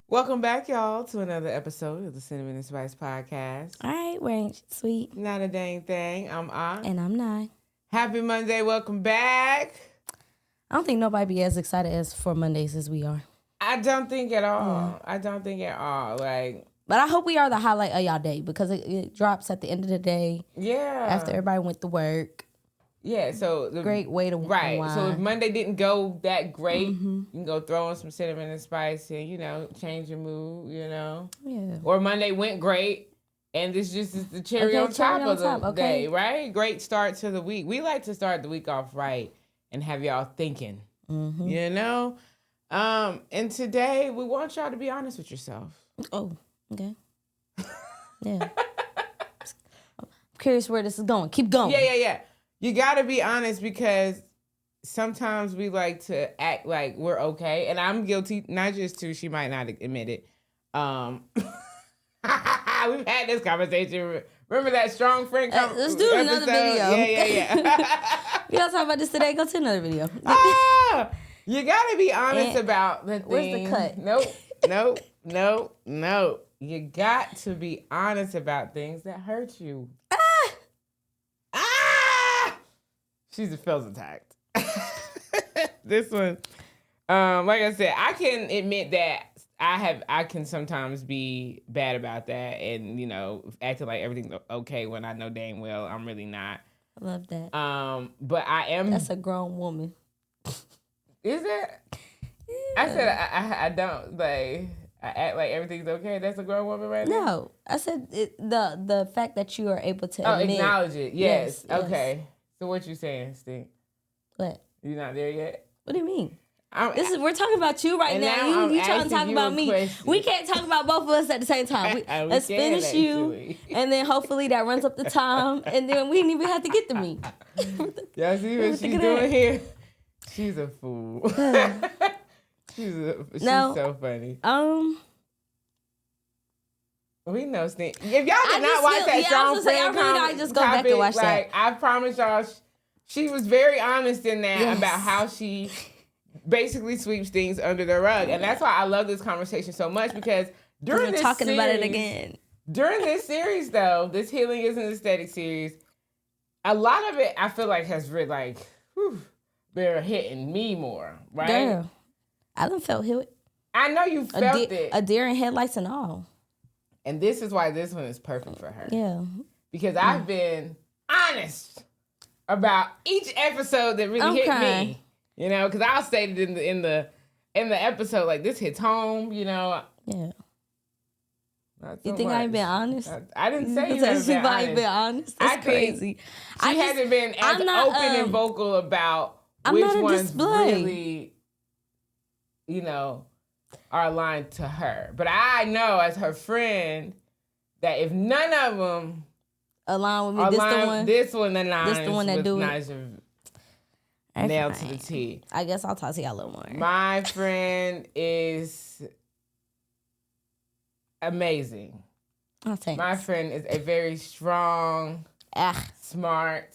Welcome back, y'all, to another episode of the Cinnamon and Spice Podcast. All right, we're Ain't Sweet. Not a dang thing. I'm On. And I'm Nye. Happy Monday. Welcome back. I don't think nobody be as excited as for Mondays as we are. I don't think at all. I don't think at all. But I hope we are the highlight of y'all day because it drops at the end of the day. Yeah. After everybody went to work. Yeah, so great way to unwind. So if Monday didn't go that great, you can go throw on some cinnamon and spice and, change your mood, Yeah. Or Monday went great, and this just is the cherry on top of the day, right? Great start to the week. We like to start the week off right and have y'all thinking, And today we want y'all to be honest with yourself. Oh, okay. Yeah. I'm curious where this is going. Keep going. Yeah. You got to be honest because sometimes we like to act like we're okay. And I'm guilty. Not just too. She might not admit it. We've had this conversation. Remember that strong friend conversation? Let's do another video. Yeah. We don't talk about this today. Go to another video. You got to be honest about the thing. Where's the cut? No. You got to be honest about things that hurt you. She's feels attacked. This one, like I said, I can admit that I can sometimes be bad about that and, acting like everything's okay when I know dang well I'm really not. I love that. But I am. That's a grown woman. Is it? Yeah. I said I don't like. I act like everything's okay. That's a grown woman right now? No. I said the fact that you are able to admit. Acknowledge it. Yes. Okay. Yes. So what you saying, Stink? What? You not there yet? What do you mean? We're talking about you right now. You trying to talk about me. Question. We can't talk about both of us at the same time. Let's finish you, and then hopefully that runs up the time, and then we didn't even have to get to me. Y'all see what she's doing here? She's a fool. She's so funny. We know Stink. If y'all did not watch that strong friend just go back and watch that. I promise y'all, she was very honest in that about how she basically sweeps things under the rug, and that's why I love this conversation so much because during this talking series, about it again. During this series, though, this Healing is an Aesthetic series, a lot of it I feel like has really been hitting me more, right? Girl, I done felt hit. I know you felt it. A deer in headlights and all. And this is why this one is perfect for her. Yeah. Because I've been honest about each episode that really hit me. Because I'll state it in the episode like this hits home. Yeah. Not so you think much. I ain't been honest? I didn't say you haven't been honest. That's crazy. She hasn't been as open and vocal about which ones really, are aligned to her. But I know as her friend that if none of them align with me, this the one that do it. Nailed to the T. I guess I'll talk to y'all a little more. My friend is amazing. Oh, thanks. My friend is a very strong, smart.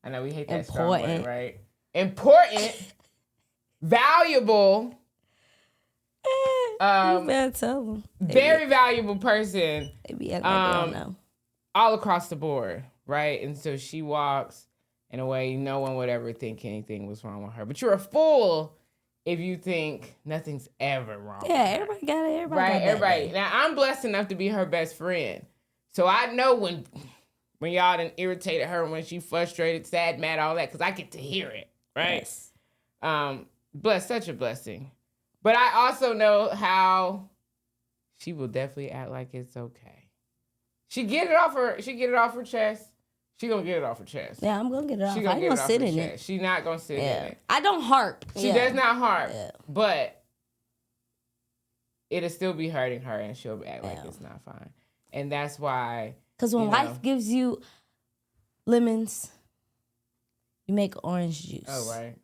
I know we hate that strong word, right? Important, valuable. You better tell them. Very valuable person. They be acting like they don't know. All across the board, right? And so she walks in a way no one would ever think anything was wrong with her. But you're a fool if you think nothing's ever wrong. Yeah, everybody got it. Everybody. Now, I'm blessed enough to be her best friend. So I know when y'all done irritated her, when she frustrated, sad, mad, all that, because I get to hear it, right? Yes. Such a blessing. But I also know how she will definitely act like it's okay. She get it off her chest. She gonna get it off her chest. Yeah, I'm gonna get it off. I ain't gonna sit in it. She's not gonna sit in it. I don't harp. She does not harp. Yeah. But it'll still be hurting her, and she'll act like it's not fine. And that's why. Because when life gives you lemons, you make orange juice. Oh, right.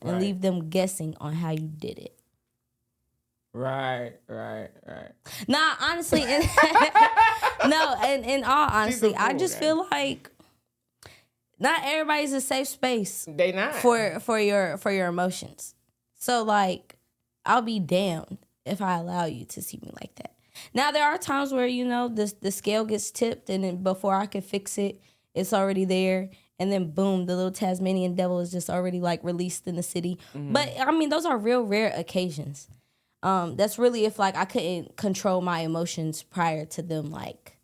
And leave them guessing on how you did it. Right. Nah, honestly, No, and in all honesty, I just feel like not everybody's a safe space. They not for your emotions. So like, I'll be damned if I allow you to see me like that. Now there are times where the scale gets tipped, and then before I can fix it, it's already there, and then boom, the little Tasmanian devil is just already like released in the city. Mm-hmm. But I mean, those are real rare occasions. That's really if like I couldn't control my emotions prior to them like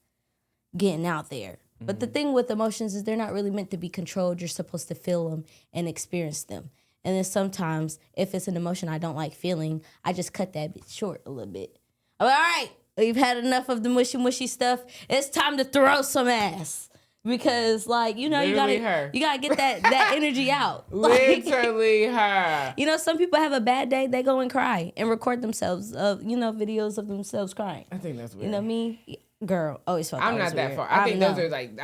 getting out there. Mm-hmm. But the thing with emotions is they're not really meant to be controlled. You're supposed to feel them and experience them. And then sometimes if it's an emotion I don't like feeling, I just cut that bit short a little bit. I'm like, all right, we've had enough of the mushy stuff. It's time to throw some ass. Because like, you gotta get that energy out. Literally her. Some people have a bad day, they go and cry and record themselves of videos of themselves crying. I think that's weird. You know me? Girl, always felt I'm not that weird. far. I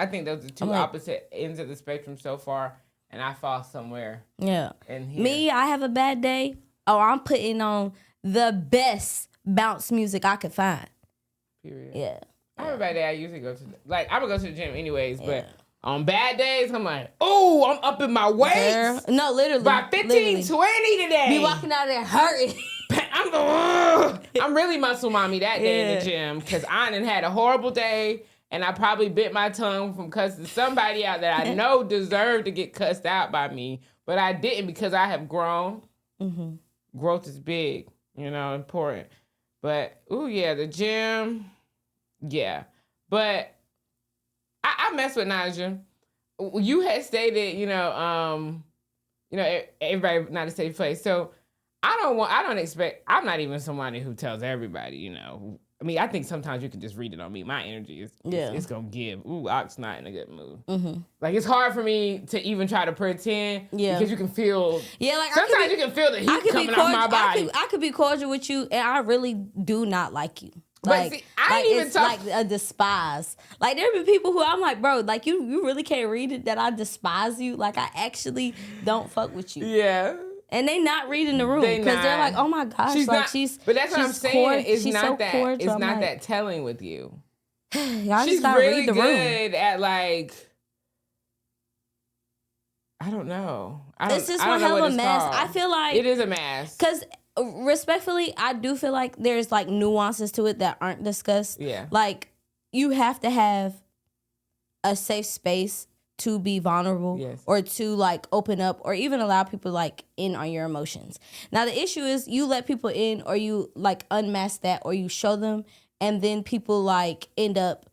think those are two opposite ends of the spectrum so far, and I fall somewhere. Yeah. In here. Me, I have a bad day. Oh, I'm putting on the best bounce music I could find. Period. Yeah. I have a bad day. I usually go to I would go to the gym anyways, but on bad days, I'm like, oh, I'm up in my weights. No, literally. By 15, 20 today. Be walking out there hurting. I'm really muscle mommy that day in the gym because I done had a horrible day and I probably bit my tongue from cussing somebody out that I know deserved to get cussed out by me, but I didn't because I have grown. Mm-hmm. Growth is big, important. But, the gym, yeah. But I mess with Naja. You had stated, everybody not a safe place. So I'm not even somebody who tells everybody, I mean, I think sometimes you can just read it on me. My energy is, it's going to give. Ooh, Ox not in a good mood. Mm-hmm. Like, it's hard for me to even try to pretend because you can feel, sometimes you can feel the heat coming off my body. I could be cordial with you, and I really do not like you. But see, I ain't even like a despise. Like, there have been people who I'm like, bro, like, you really can't read it that I despise you. Like, I actually don't fuck with you. Yeah. And they not reading the room because they're like, oh my gosh, but that's what I'm saying. It's not that telling with you. She's really read the good at like, I don't know. It's just one hell of a mess. I feel like it is a mess. Because respectfully, I do feel like there's like nuances to it that aren't discussed. Yeah. Like, you have to have a safe space to be vulnerable or to like open up or even allow people like in on your emotions. Now the issue is you let people in or you like unmask that or you show them and then people like end up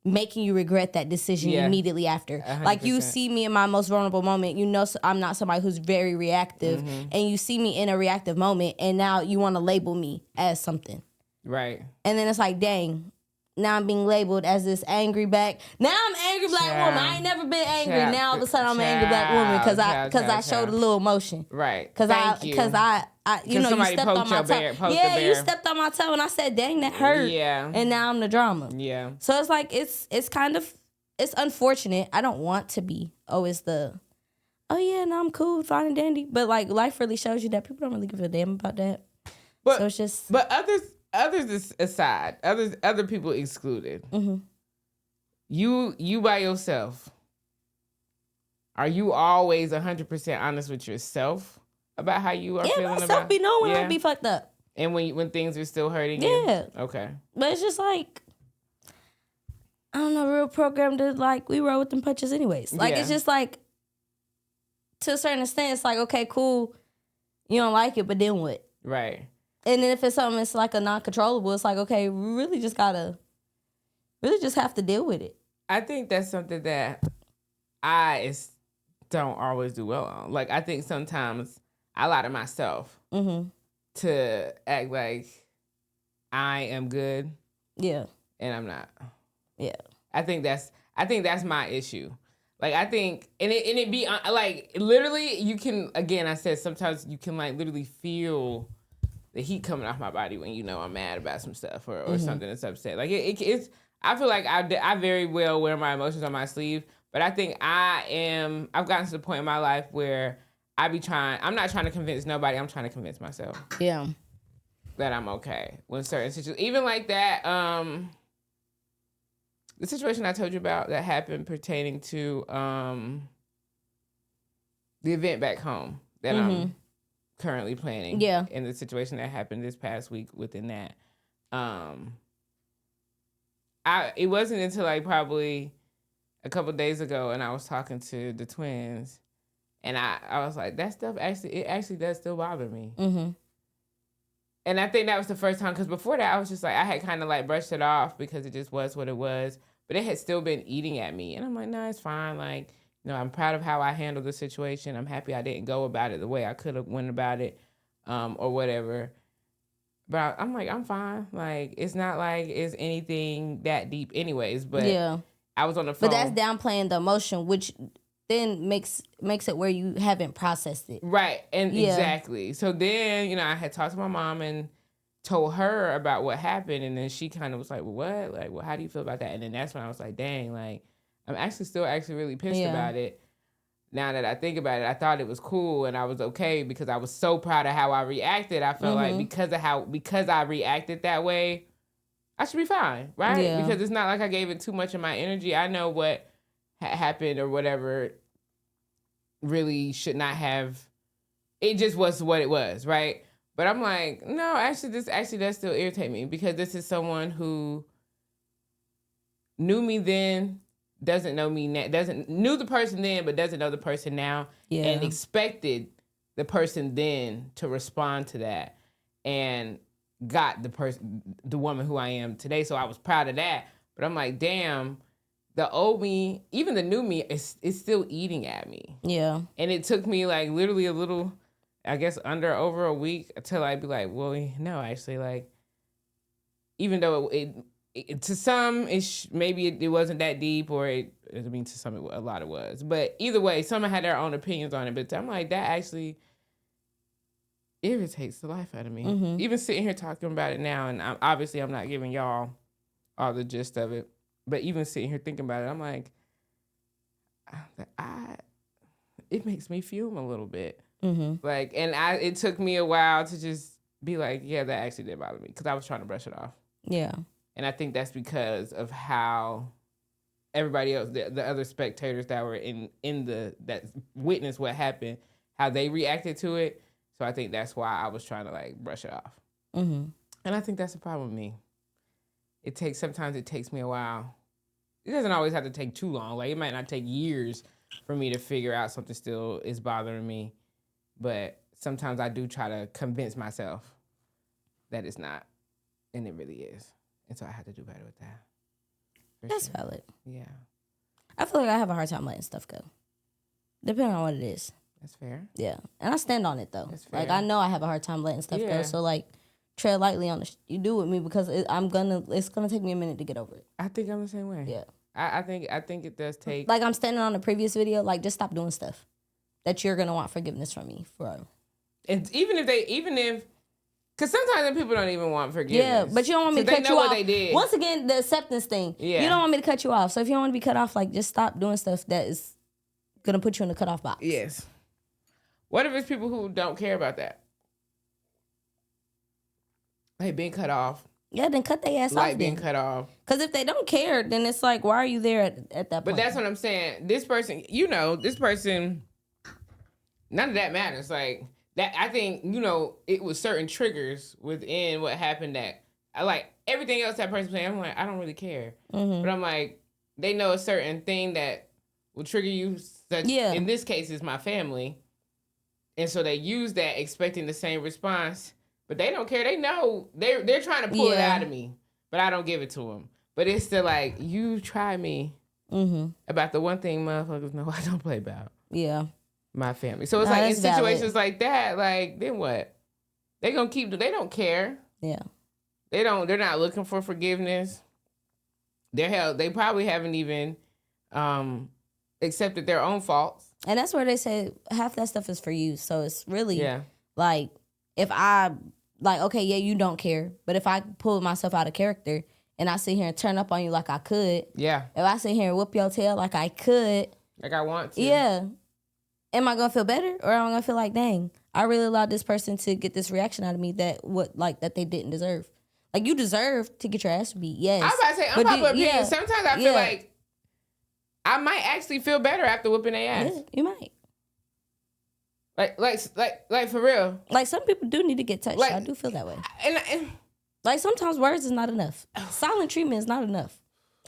making you regret that decision immediately after. 100%. Like, you see me in my most vulnerable moment, I'm not somebody who's very reactive, and you see me in a reactive moment and now you want to label me as something. Right. And then it's like, dang, now I'm being labeled as this angry black. Now I'm angry black woman. I ain't never been angry. Now all of a sudden I'm an angry black woman because I showed a little emotion. Right. Because I you stepped on my toe. You stepped on my toe and I said, dang, that hurt. Yeah. And now I'm the drama. Yeah. So it's like it's kind of unfortunate. I don't want to be always the I'm cool, fine and dandy. But like life really shows you that people don't really give a damn about that. But, so it's just others aside, other people excluded. Mm-hmm. You by yourself. Are you always 100% honest with yourself about how you are feeling myself about? Be knowing when I be fucked up. And when things are still hurting you? Yeah. Okay. But it's just like, I don't know, real programmed to like, we roll with them punches anyways. Like, it's just like, to a certain extent, it's like, okay, cool. You don't like it, but then what? Right. And then if it's something that's like a non-controllable, it's like, okay, we really just have to deal with it. I think that's something that I don't always do well on. Like, I think sometimes I lie to myself to act like I am good. Yeah. And I'm not. Yeah. I think that's my issue. Like, I think, and it be like, literally, you can, again, I said sometimes you can like literally feel the heat coming off my body when I'm mad about some stuff or something that's upset. Like, it's, I feel like I very well wear my emotions on my sleeve, but I think I've gotten to the point in my life where I'm not trying to convince nobody, I'm trying to convince myself. Yeah. That I'm okay when certain situations, even like that, the situation I told you about that happened pertaining to the event back home that I'm currently planning. Yeah. And the situation that happened this past week within that. It wasn't until like probably a couple days ago, and I was talking to the twins, and I was like, that stuff actually does still bother me. Mm-hmm. And I think that was the first time, because before that I was just like, I had kind of like brushed it off because it just was what it was, but it had still been eating at me, and I'm like, no, it's fine. Like, you know, I'm proud of how I handled the situation. I'm happy I didn't go about it the way I could have went about it, or whatever. But I'm like, I'm fine. Like, it's not like it's anything that deep anyways. But yeah, I was on the phone. But that's downplaying the emotion, which then makes it where you haven't processed it. Right. And exactly. So then, you know, I had talked to my mom and told her about what happened. And then she kind of was like, well, what? Like, well, how do you feel about that? And then that's when I was like, dang, like, I'm still really pissed about it. Now that I think about it, I thought it was cool and I was okay because I was so proud of how I reacted. I felt like because I reacted that way, I should be fine, right? Yeah. Because it's not like I gave it too much of my energy. I know what happened or whatever really should not have. It just was what it was, right? But I'm like, no, this does still irritate me because this is someone who knew me then, doesn't know me now, knew the person then, but doesn't know the person now, and expected the person then to respond to that, and got the woman who I am today. So I was proud of that. But I'm like, damn, the old me, even the new me, is still eating at me. Yeah. And it took me like literally a little, I guess over a week until I'd be like, well, no, actually, like, even though it to some, maybe it wasn't that deep, or to some, a lot it was. But either way, some had their own opinions on it. But I'm like, that actually irritates the life out of me. Mm-hmm. Even sitting here talking about it now, and I'm not giving y'all all the gist of it. But even sitting here thinking about it, I'm like, it makes me fume a little bit. Mm-hmm. Like, and it took me a while to just be like, yeah, that actually did bother me, because I was trying to brush it off. Yeah. And I think that's because of how everybody else, the other spectators that were that witnessed what happened, how they reacted to it. So I think that's why I was trying to like brush it off. Mm-hmm. And I think that's the problem with me. Sometimes it takes me a while. It doesn't always have to take too long. Like, it might not take years for me to figure out something still is bothering me. But sometimes I do try to convince myself that it's not. And it really is. And so I had to do better with that. That's valid. Yeah. I feel like I have a hard time letting stuff go. Depending on what it is. That's fair. Yeah. And I stand on it, though. That's fair. Like, I know I have a hard time letting stuff go. So, like, tread lightly on you do with me, because it's gonna take me a minute to get over it. I think I'm the same way. Yeah. I think it does take. Like, I'm standing on the previous video. Like, just stop doing stuff that you're gonna want forgiveness from me for. And even if. Because sometimes people don't even want forgiveness. Yeah, but you don't want me to cut you off. They did. Once again, the acceptance thing. Yeah. You don't want me to cut you off. So if you don't want to be cut off, like, just stop doing stuff that is going to put you in the cutoff box. Yes. What if it's people who don't care about that? Like, being cut off. Yeah, then cut their ass off. Like, being cut off. Because if they don't care, then it's like, why are you there at that point? But that's what I'm saying. This person, none of that matters. Like, that, I think, it was certain triggers within what happened that I like everything else that person saying. I'm like, I don't really care. Mm-hmm. But I'm like, they know a certain thing that will trigger you. In this case, is my family. And so they use that expecting the same response, but they don't care. They know they're trying to pull it out of me, but I don't give it to them. But it's still like, you try me about the one thing motherfuckers know I don't play about. Yeah. My family. So it's like in situations like that, like, then what? They gonna they don't care. Yeah. They're not looking for forgiveness. They probably haven't even accepted their own faults. And that's where they say half that stuff is for you. So it's really like, if I like, okay, yeah, you don't care. But if I pull myself out of character and I sit here and turn up on you like I could. Yeah. If I sit here and whoop your tail like I could. Like I want to. Yeah. Am I gonna feel better, or am I gonna feel like, dang, I really allowed this person to get this reaction out of me that they didn't deserve? Like, you deserve to get your ass beat, yes. I was about to say, unpopular opinion. Sometimes I feel like I might actually feel better after whooping their ass. Yeah, you might. Like for real. Like, some people do need to get touched. Like, I do feel that way. And like, sometimes words is not enough. Silent treatment is not enough.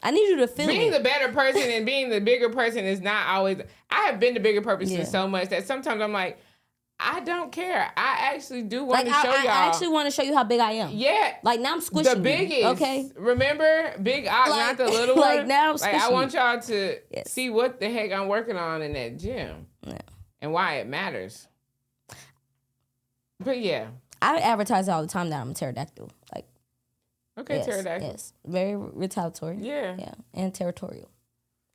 I need you to feel being the better person and being the bigger person is not always. I have been the bigger person so much that sometimes I'm like, I don't care. I actually do want to show y'all. I actually want to show you how big I am. Yeah. Like, now I'm squishing the biggest. You, okay. Remember, big Ock, not the little one. Like, now I'm squishing I want y'all to see what the heck I'm working on in that gym and why it matters. But yeah, I advertise all the time that I'm a pterodactyl. Like, okay, pterodactyl. Yes, very retaliatory. Yeah, and territorial.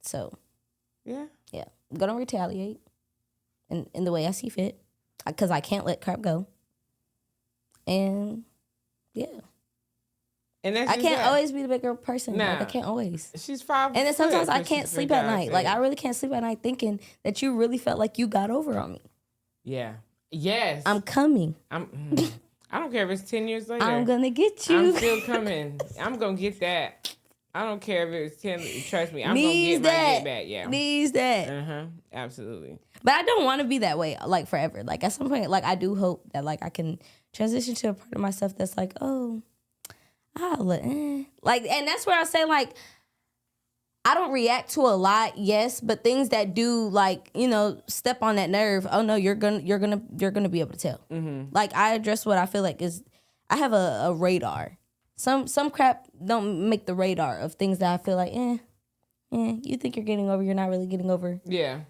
So, yeah, I'm gonna retaliate in the way I see fit, because I can't let crap go. And and I can't always be the bigger person. Nah. Like, I can't always. She's 5 And then sometimes I can't sleep at night. Like, I really can't sleep at night thinking that you really felt like you got over on me. Yeah. Yes. I'm coming. I don't care if it's 10 years later. I'm going to get you. I'm still coming. I'm going to get that. I don't care if it's 10. Trust me. I'm going to get my get back. Yeah. Needs that. Uh-huh. Absolutely. But I don't want to be that way, like, forever. Like, at some point, like, I do hope that, like, I can transition to a part of myself that's like, oh, like, and that's where I say, like, I don't react to a lot, yes, but things that do, like, you know, step on that nerve. Oh no, you're gonna be able to tell. Mm-hmm. Like, I address what I feel like is, I have a radar. Some crap don't make the radar of things that I feel like, you think you're getting over, you're not really getting over. Yeah.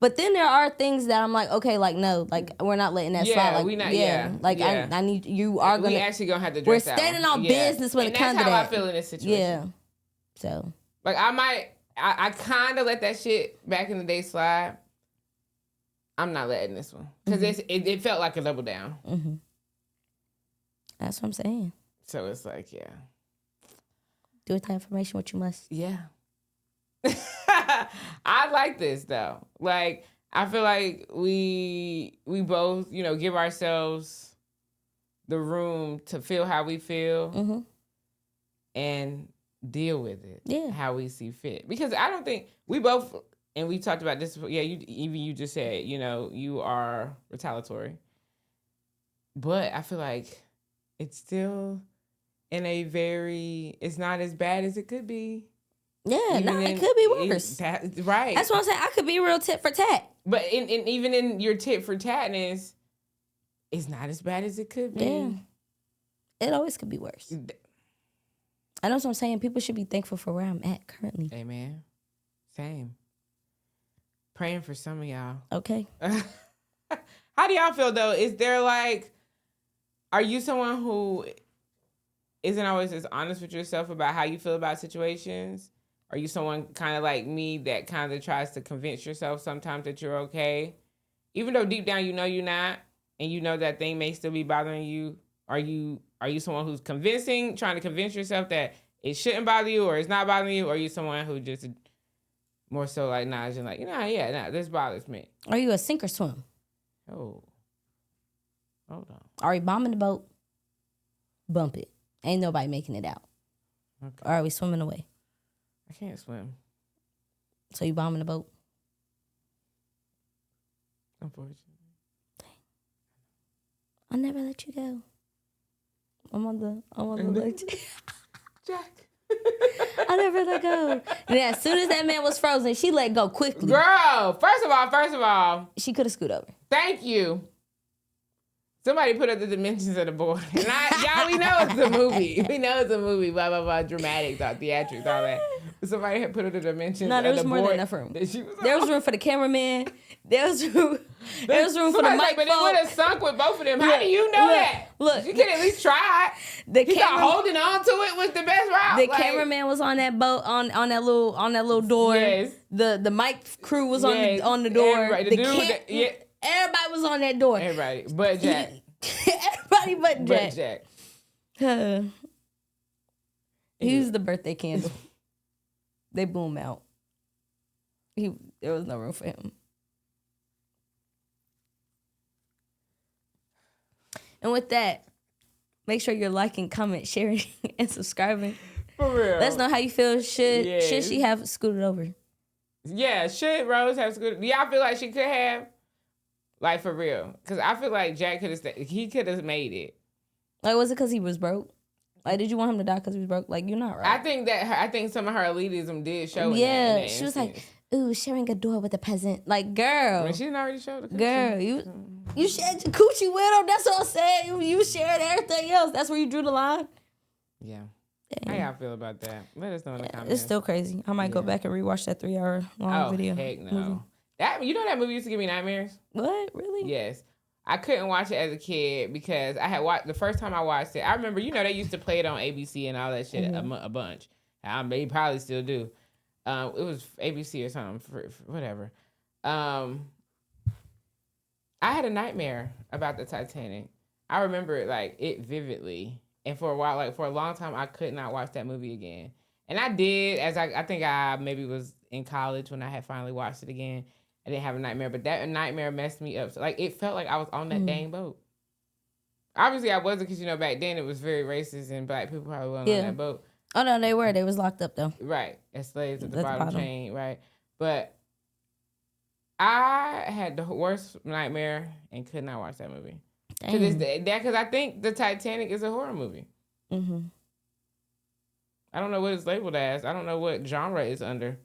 But then there are things that I'm like, okay, like, no, like, we're not letting that slide. Like, we not. Like, yeah. I need, you are gonna. We actually gonna have to. We're standing on business when it comes to that. That's how I feel in this situation. Yeah. So. Like, I kind of let that shit back in the day slide. I'm not letting this one. Because it felt like a double down. Mm-hmm. That's what I'm saying. So it's like, yeah. Do with that information what you must. Yeah. I like this, though. Like, I feel like we both, you know, give ourselves the room to feel how we feel. Mm-hmm. And deal with it how we see fit, because I don't think we both, and we talked about this, you just said, you know, you are retaliatory, but I feel like it's still in a very, it's not as bad as it could be. It could be worse. Right, that's what I'm saying. I could be real tit for tat, but even in your tit for tatness, it's not as bad as it could be. It always could be worse. I know what I'm saying. People should be thankful for where I'm at currently. Amen. Same. Praying for some of y'all. Okay. How do y'all feel, though? Is there, like, are you someone who isn't always as honest with yourself about how you feel about situations? Are you someone kind of like me that kind of tries to convince yourself sometimes that you're okay? Even though deep down you know you're not, and you know that thing may still be bothering you, Are you someone who's trying to convince yourself that it shouldn't bother you or it's not bothering you? Or are you someone who just more so like, just like, this bothers me? Are you a sink or swim? Oh. Hold on. Are we bombing the boat? Bump it. Ain't nobody making it out. Okay. Or are we swimming away? I can't swim. So you bombing the boat? Unfortunately. I'll never let you go. I'm on the leg. Jack. I never let go. And as soon as that man was frozen, she let go quickly. Girl, first of all. She could have scooted over. Thank you. Somebody put up the dimensions of the board. And y'all, we know it's a movie. We know it's a movie, blah, blah, blah, dramatics, theatrics, all that. Somebody had put up the dimensions of the board. No, there was more than enough room. There was room for the cameraman. There was room for the mic. But it would have sunk with both of them. How do you know that? Look. You can at least try. He thought holding on to it was the best route. The cameraman was on that boat, on that little door. Yes. The mic crew was on the door. Everybody was on that door. Everybody but Jack. Everybody but Jack. He was the birthday candle. They boom out. There was no room for him. And with that, Make sure you're liking, comment, sharing, and subscribing. For real. Let us know how you feel. Should Yes. she have scooted over? Yeah, should Rose have scooted? Do y'all feel like she could have? Like, for real. Because I feel like Jack could have, he could have made it. Like, was it because he was broke? Like, did you want him to die because he was broke? Like, you're not right. I think some of her elitism did show. Yeah, in that she was instance. like, ooh, sharing a door with a peasant. Like, girl. I mean, she didn't already show the Girl, you shared your coochie with him. That's what I'm saying. You shared everything else. That's where you drew the line. Yeah. Damn. How y'all feel about that? Let us know in the comments. It's still crazy. I might go back and rewatch that 3-hour long video. Heck no. movie. That, you know that movie used to give me nightmares? What? Really? Yes. I couldn't watch it as a kid because I had watched, the first time I watched it, I remember, you know, they used to play it on ABC and all that shit a bunch. They probably still do. It was ABC or something, for whatever. I had a nightmare about the Titanic. I remember it, like, it vividly. And for a while, like, for a long time, I could not watch that movie again. And I did, as I think I maybe was in college when I had finally watched it again. I didn't have a nightmare, but that nightmare messed me up. So, like, it felt like I was on that dang boat. Obviously, I wasn't, because, you know, back then it was very racist and black people probably weren't on that boat. Oh, no, they were. They was locked up, though. Right. As slaves at the bottom chain, right? But I had the worst nightmare and could not watch that movie. To this day. Because I think the Titanic is a horror movie. Mm-hmm. I don't know what it's labeled as. I don't know what genre it's under.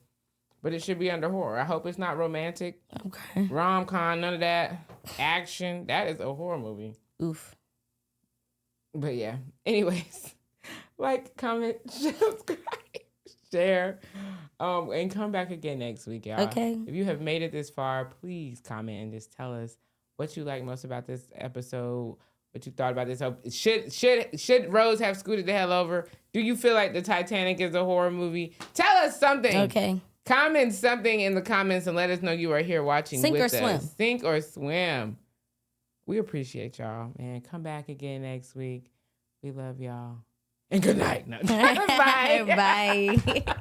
But it should be under horror. I hope it's not romantic. Okay. Rom-com, none of that. Action. That is a horror movie. Oof. But yeah. Anyways. Like, comment, subscribe, share. And come back again next week, y'all. Okay. If you have made it this far, please comment and just tell us what you like most about this episode, what you thought about this. Should Rose have scooted the hell over? Do you feel like the Titanic is a horror movie? Tell us something. Okay. Comment something in the comments and let us know you are here watching Sink with or us. swim. Sink or swim. We appreciate y'all, man. Come back again next week. We love y'all. And good night. No. Bye. Bye.